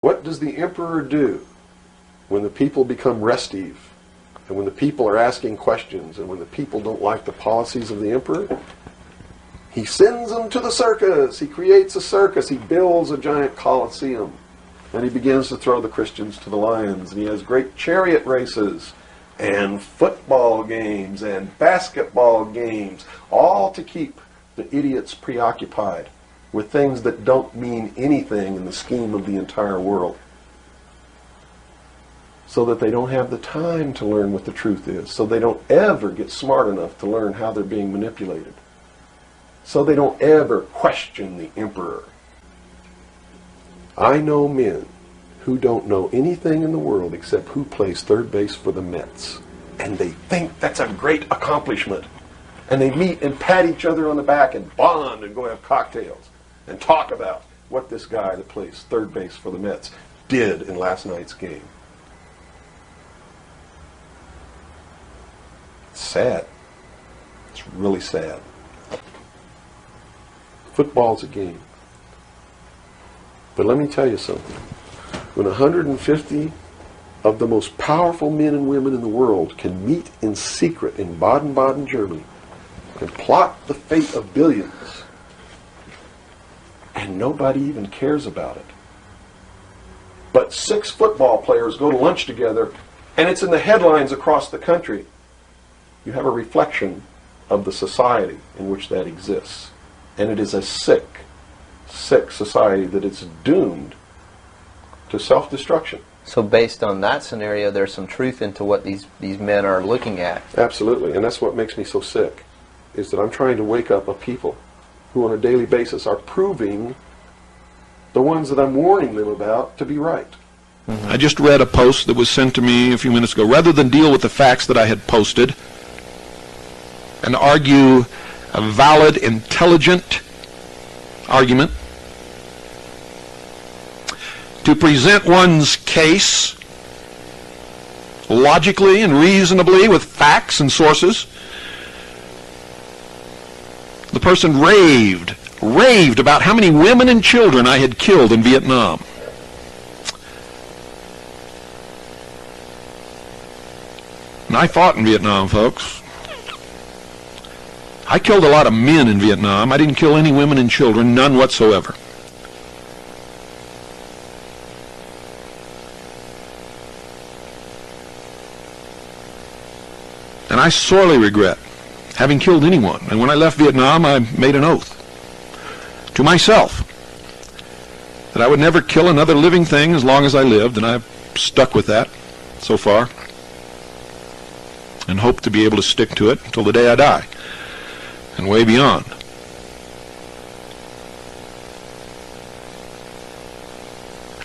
What does the emperor do when the people become restive, and when the people are asking questions, and when the people don't like the policies of the emperor? He sends them to the circus. He creates a circus. He builds a giant coliseum. And he begins to throw the Christians to the lions. And he has great chariot races and football games and basketball games, all to keep the idiots preoccupied with things that don't mean anything in the scheme of the entire world, so that they don't have the time to learn what the truth is, so they don't ever get smart enough to learn how they're being manipulated, so they don't ever question the emperor. I know men who don't know anything in the world except who plays third base for the Mets, and they think that's a great accomplishment, and they meet and pat each other on the back and bond and go have cocktails and talk about what this guy that plays third base for the Mets did in last night's game. It's sad. It's really sad. Football's a game. But let me tell you something. When 150 of the most powerful men and women in the world can meet in secret in Baden-Baden, Germany, and plot the fate of billions, and nobody even cares about it, but 6 football players go to lunch together, and it's in the headlines across the country, you have a reflection of the society in which that exists. And it is a sick, sick society that is doomed to self-destruction. So based on that scenario, there's some truth into what these men are looking at. Absolutely, and that's what makes me so sick, is that I'm trying to wake up a people who on a daily basis are proving the ones that I'm warning them about to be right. Mm-hmm. I just read a post that was sent to me a few minutes ago. Rather than deal with the facts that I had posted and argue a valid, intelligent argument, to present one's case logically and reasonably with facts and sources, the person raved about how many women and children I had killed in Vietnam. And I fought in Vietnam, folks. I killed a lot of men in Vietnam. I didn't kill any women and children, none whatsoever. And I sorely regret having killed anyone. And when I left Vietnam, I made an oath to myself that I would never kill another living thing as long as I lived, and I've stuck with that so far and hope to be able to stick to it until the day I die and way beyond.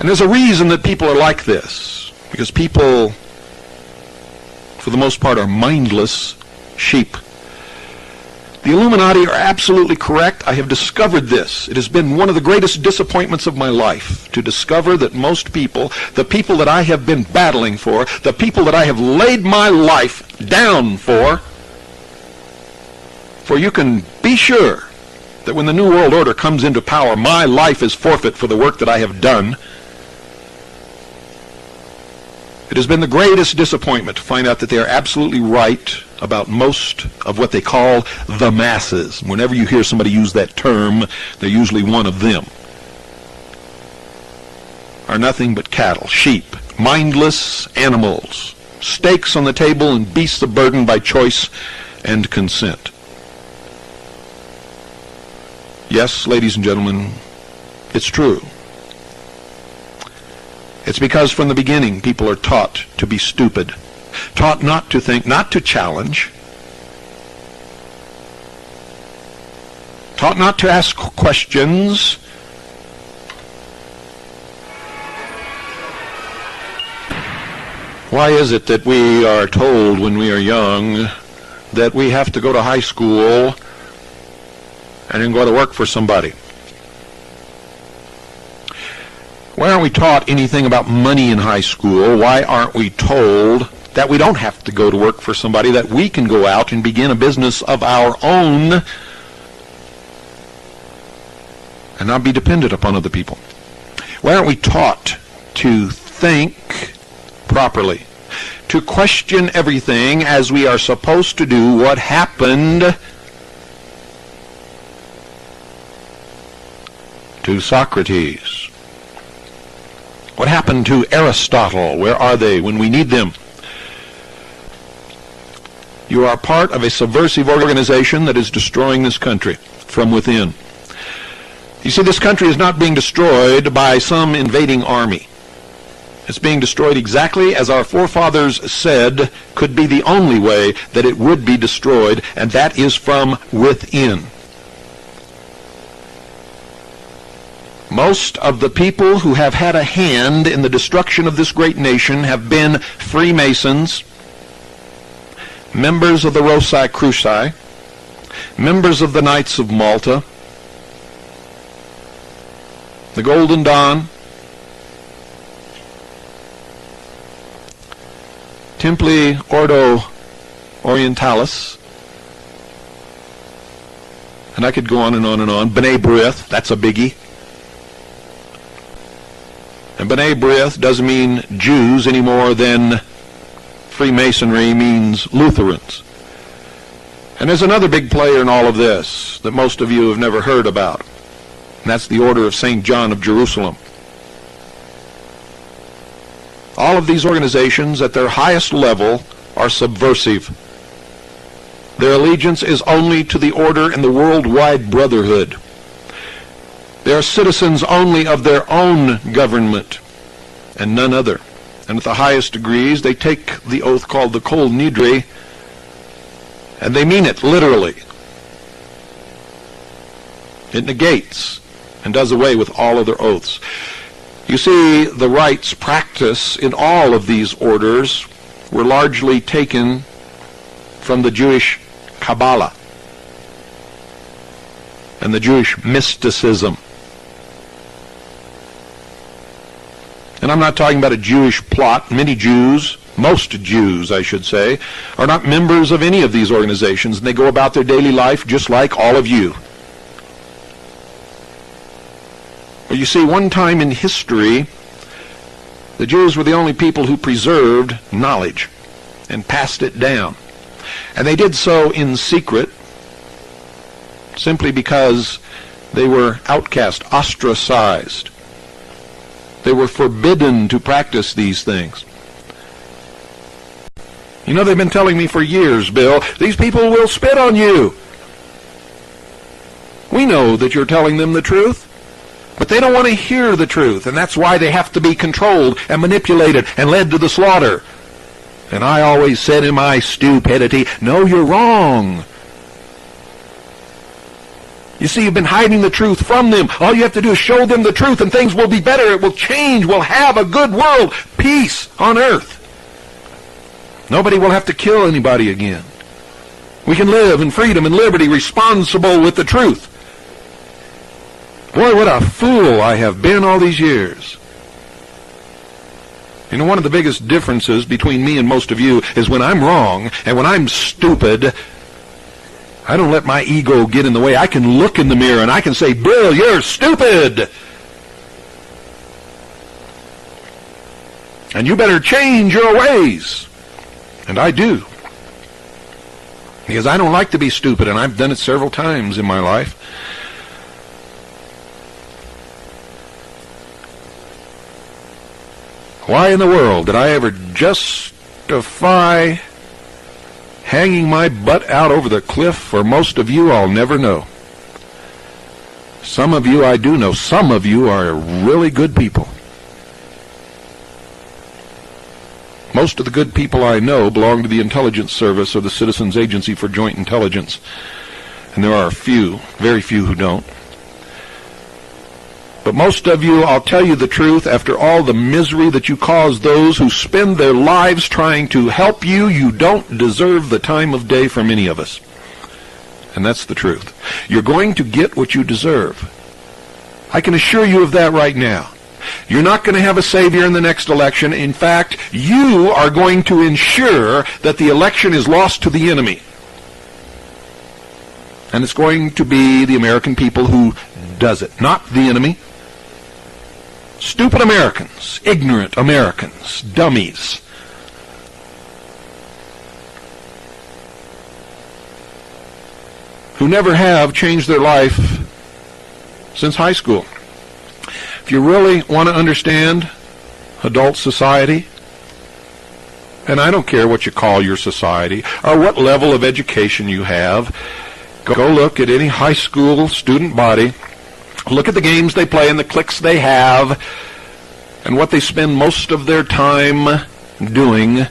And there's a reason that people are like this, because people, for the most part, are mindless sheep. The Illuminati are absolutely correct. I have discovered this. It has been one of the greatest disappointments of my life to discover that most people, the people that I have been battling for, the people that I have laid my life down for you can be sure that when the New World Order comes into power, my life is forfeit for the work that I have done. It has been the greatest disappointment to find out that they are absolutely right about most of what they call the masses. Whenever you hear somebody use that term, they're usually one of them. Are nothing but cattle, sheep, mindless animals, steaks on the table and beasts of burden by choice and consent. Yes, ladies and gentlemen, it's true. It's because from the beginning people are taught to be stupid, taught not to think, not to challenge, taught not to ask questions, why is it that we are told when we are young that we have to go to high school and then go to work for somebody? Why aren't we taught anything about money in high school? Why aren't we told that we don't have to go to work for somebody, that we can go out and begin a business of our own and not be dependent upon other people? Why aren't we taught to think properly, to question everything as we are supposed to do. What happened to Socrates? What happened to Aristotle? Where are they when we need them? You are part of a subversive organization that is destroying this country from within. You see, this country is not being destroyed by some invading army. It's being destroyed exactly as our forefathers said could be the only way that it would be destroyed, and that is from within. Most of the people who have had a hand in the destruction of this great nation have been Freemasons, members of the Rosicruci, members of the Knights of Malta, the Golden Dawn, Templi Ordo Orientalis, and I could go on and on and on. B'nai B'rith, that's a biggie. And B'nai B'rith doesn't mean Jews any more than Freemasonry means Lutherans. And there's another big player in all of this that most of you have never heard about. And that's the Order of St. John of Jerusalem. All of these organizations at their highest level are subversive. Their allegiance is only to the order and the worldwide brotherhood. They are citizens only of their own government and none other. And at the highest degrees, they take the oath called the Kol Nidre, and they mean it literally. It negates and does away with all other oaths. You see, the rites practiced in all of these orders were largely taken from the Jewish Kabbalah and the Jewish mysticism. And I'm not talking about a Jewish plot. Many Jews, most Jews, I should say, are not members of any of these organizations, and they go about their daily life just like all of you. Well, you see, one time in history, the Jews were the only people who preserved knowledge and passed it down. And they did so in secret, simply because they were outcast, ostracized. They were forbidden to practice these things. You know, they've been telling me for years, Bill, these people will spit on you. We know that you're telling them the truth, but they don't want to hear the truth, and that's why they have to be controlled and manipulated and led to the slaughter. And I always said in my stupidity, no, you're wrong. You see, you've been hiding the truth from them. All you have to do is show them the truth, and things will be better. It will change. We'll have a good world. Peace on earth. Nobody will have to kill anybody again. We can live in freedom and liberty, responsible with the truth. Boy, what a fool I have been all these years. You know, one of the biggest differences between me and most of you is when I'm wrong and when I'm stupid, I don't let my ego get in the way. I can look in the mirror and I can say, Bill, you're stupid. And you better change your ways. And I do. Because I don't like to be stupid, and I've done it several times in my life. Why in the world did I ever justify hanging my butt out over the cliff? For most of you, I'll never know. Some of you I do know. Some of you are really good people. Most of the good people I know belong to the intelligence service or the Citizens Agency for Joint Intelligence. And there are a few, very few who don't. But most of you, I'll tell you the truth, after all the misery that you cause those who spend their lives trying to help you, you don't deserve the time of day from any of us. And that's the truth. You're going to get what you deserve. I can assure you of that right now. You're not going to have a savior in the next election. In fact, you are going to ensure that the election is lost to the enemy. And it's going to be the American people who does it, not the enemy. Stupid Americans, ignorant Americans, dummies. Who never have changed their life since high school. If you really want to understand adult society, and I don't care what you call your society or what level of education you have, go look at any high school student body, look at the games they play and the cliques they have and what they spend most of their time doing.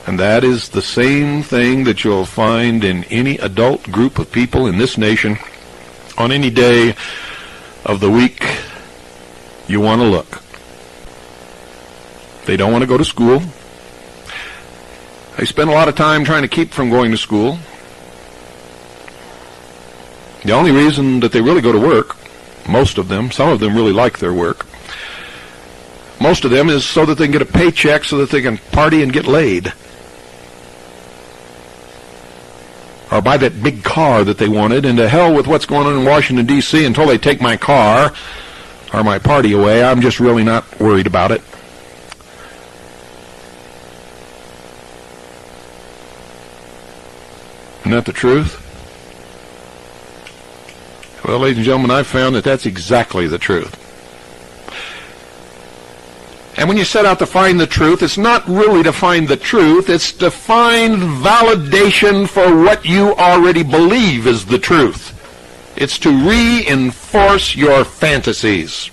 And that is the same thing that you'll find in any adult group of people in this nation on any day of the week you want to look. They don't want to go to school. They spend a lot of time trying to keep from going to school. The only reason that they really go to work, most of them, some of them really like their work, most of them is so that they can get a paycheck so that they can party and get laid. Or buy that big car that they wanted, and to hell with what's going on in Washington, D.C. until they take my car or my party away. I'm just really not worried about it. Isn't that the truth? Well, ladies and gentlemen, I've found that that's exactly the truth. And when you set out to find the truth, it's not really to find the truth, it's to find validation for what you already believe is the truth. It's to reinforce your fantasies.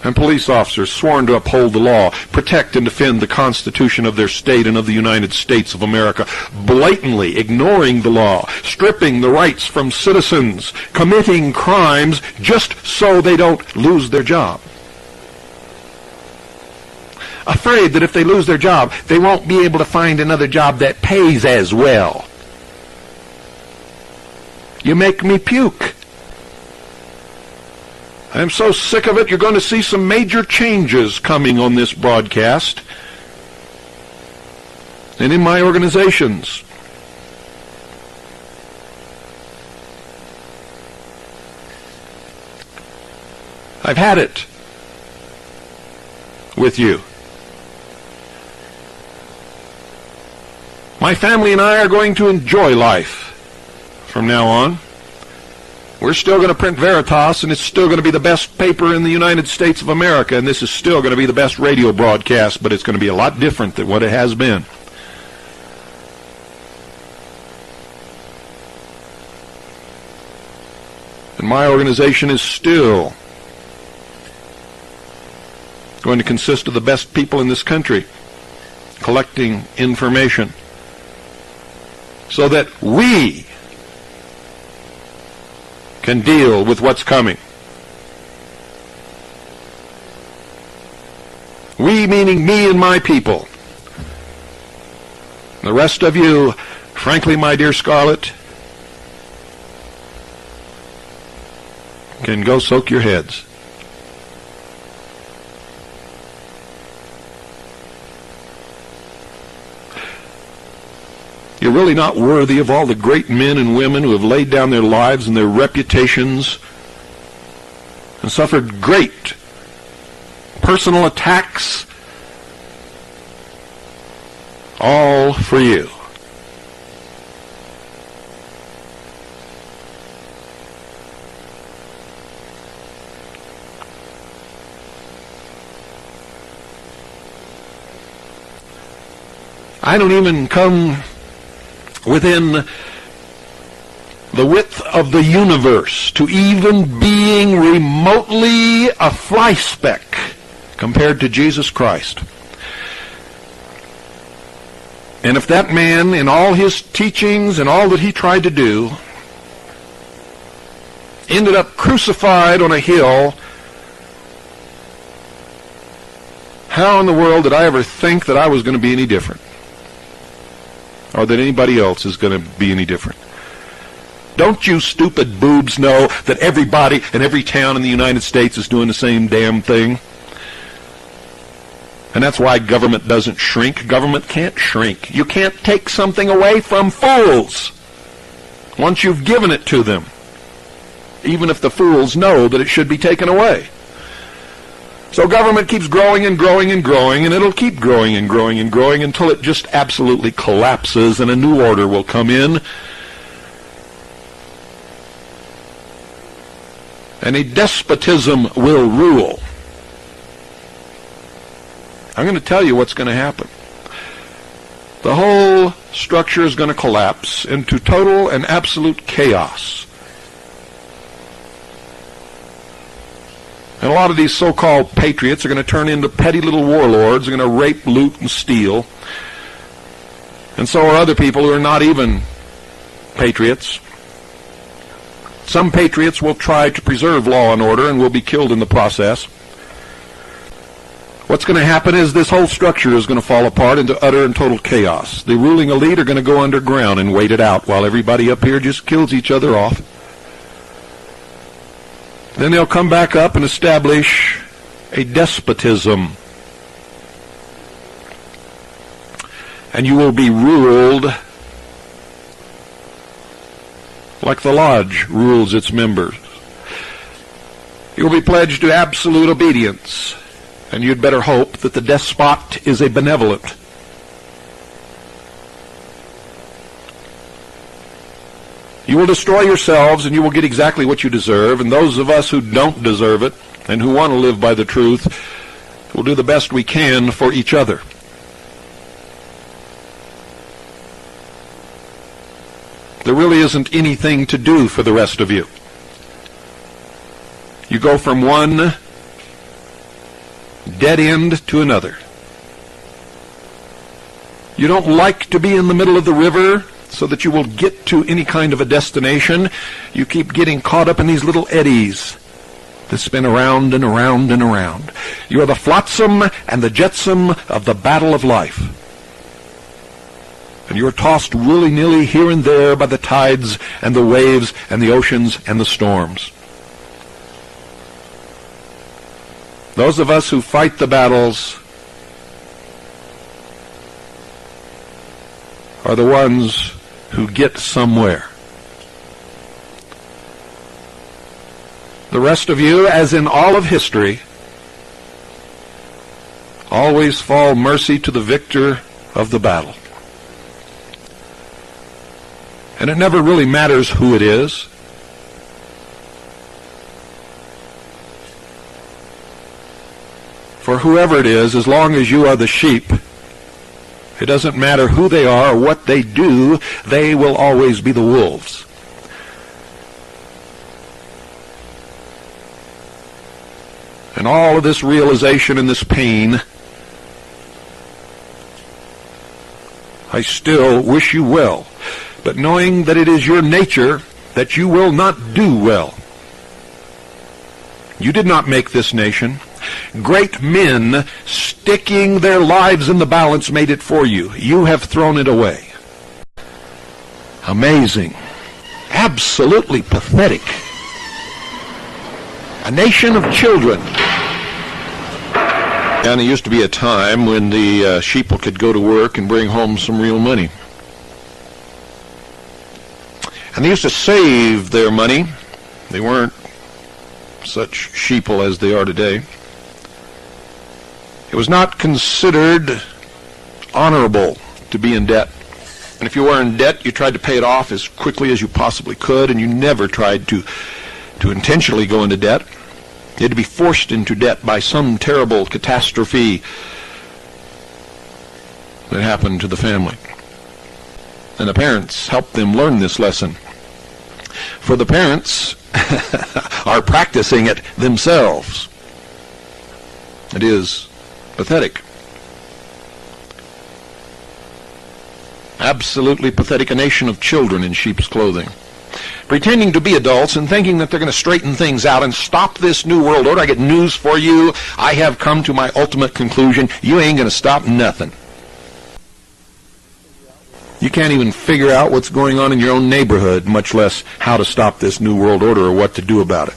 And police officers sworn to uphold the law, protect and defend the Constitution of their state and of the United States of America, blatantly ignoring the law, stripping the rights from citizens, committing crimes just so they don't lose their job. Afraid that if they lose their job, they won't be able to find another job that pays as well. You make me puke. I'm so sick of it, you're going to see some major changes coming on this broadcast and in my organizations. I've had it with you. My family and I are going to enjoy life from now on. We're still going to print Veritas, and it's still going to be the best paper in the United States of America, and this is still going to be the best radio broadcast, but it's going to be a lot different than what it has been. And my organization is still going to consist of the best people in this country collecting information so that we can deal with what's coming. We meaning me and my people. The rest of you, frankly, my dear Scarlett, can go soak your heads. You're really not worthy of all the great men and women who have laid down their lives and their reputations and suffered great personal attacks, all for you. I don't even come within the width of the universe to even being remotely a fly speck compared to Jesus Christ. And if that man, in all his teachings and all that he tried to do, ended up crucified on a hill, how in the world did I ever think that I was going to be any different? Or that anybody else is going to be any different? Don't you stupid boobs know that everybody in every town in the United States is doing the same damn thing? And that's why government doesn't shrink. Government can't shrink. You can't take something away from fools. once you've given it to them, even if the fools know that it should be taken away. So government keeps growing and growing and growing, and it'll keep growing and growing and growing until it just absolutely collapses and a new order will come in. And a despotism will rule. I'm going to tell you what's going to happen. The whole structure is going to collapse into total and absolute chaos. And a lot of these so-called patriots are going to turn into petty little warlords. They're going to rape, loot, and steal. And so are other people who are not even patriots. Some patriots will try to preserve law and order and will be killed in the process. What's going to happen is this whole structure is going to fall apart into utter and total chaos. The ruling elite are going to go underground and wait it out while everybody up here just kills each other off. Then they'll come back up and establish a despotism. And you will be ruled like the lodge rules its members. You will be pledged to absolute obedience. And you'd better hope that the despot is a benevolent. You will destroy yourselves and you will get exactly what you deserve. And those of us who don't deserve it and who want to live by the truth will do the best we can for each other. There really isn't anything to do for the rest of you. You go from one dead end to another. You don't like to be in the middle of the river so that you will get to any kind of a destination. You keep getting caught up in these little eddies that spin around and around and around. You are the flotsam and the jetsam of the battle of life. And you are tossed willy-nilly here and there by the tides and the waves and the oceans and the storms. Those of us who fight the battles are the ones who get somewhere. The rest of you, as in all of history, always fall mercy to the victor of the battle. And it never really matters who it is. For whoever it is, as long as you are the sheep, it doesn't matter who they are or what they do, they will always be the wolves. And all of this realization and this pain, I still wish you well, but knowing that it is your nature that you will not do well. You did not make this nation. Great men sticking their lives in the balance made it for you. You have thrown it away. Amazing. Absolutely pathetic. A nation of children. And there used to be a time when the sheeple could go to work and bring home some real money. And they used to save their money. They weren't such sheeple as they are today. It was not considered honorable to be in debt. And if you were in debt, you tried to pay it off as quickly as you possibly could, and you never tried to intentionally go into debt. You had to be forced into debt by some terrible catastrophe that happened to the family. And the parents helped them learn this lesson. For the parents are practicing it themselves. It is pathetic. Absolutely pathetic. A nation of children in sheep's clothing, pretending to be adults and thinking that they're going to straighten things out and stop this new world order. I get news for you. I have come to my ultimate conclusion. You ain't going to stop nothing. You can't even figure out what's going on in your own neighborhood, much less how to stop this new world order or what to do about it.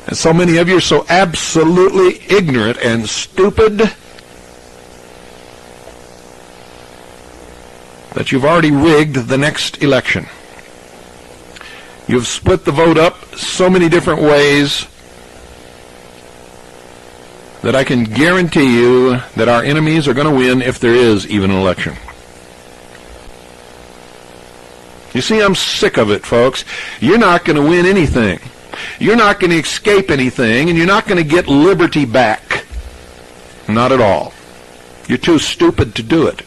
And so many of you are so absolutely ignorant and stupid that you've already rigged the next election. You've split the vote up so many different ways that I can guarantee you that our enemies are going to win if there is even an election. You see, I'm sick of it, folks. You're not going to win anything. You're not going to escape anything, and you're not going to get liberty back. Not at all. You're too stupid to do it.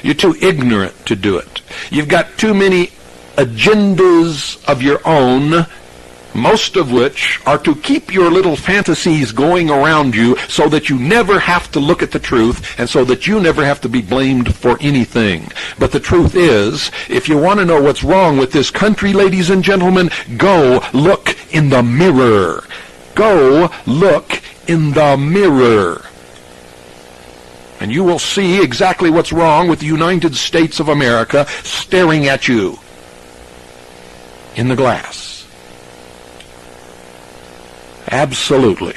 You're too ignorant to do it. You've got too many agendas of your own, most of which are to keep your little fantasies going around you so that you never have to look at the truth and so that you never have to be blamed for anything. But the truth is, if you want to know what's wrong with this country, ladies and gentlemen, go look in the mirror. Go look in the mirror. And you will see exactly what's wrong with the United States of America staring at you in the glass. Absolutely.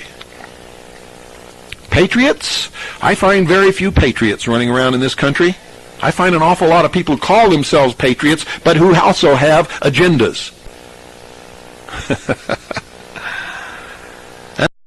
Patriots? I find very few patriots running around in this country. I find an awful lot of people who call themselves patriots, but who also have agendas.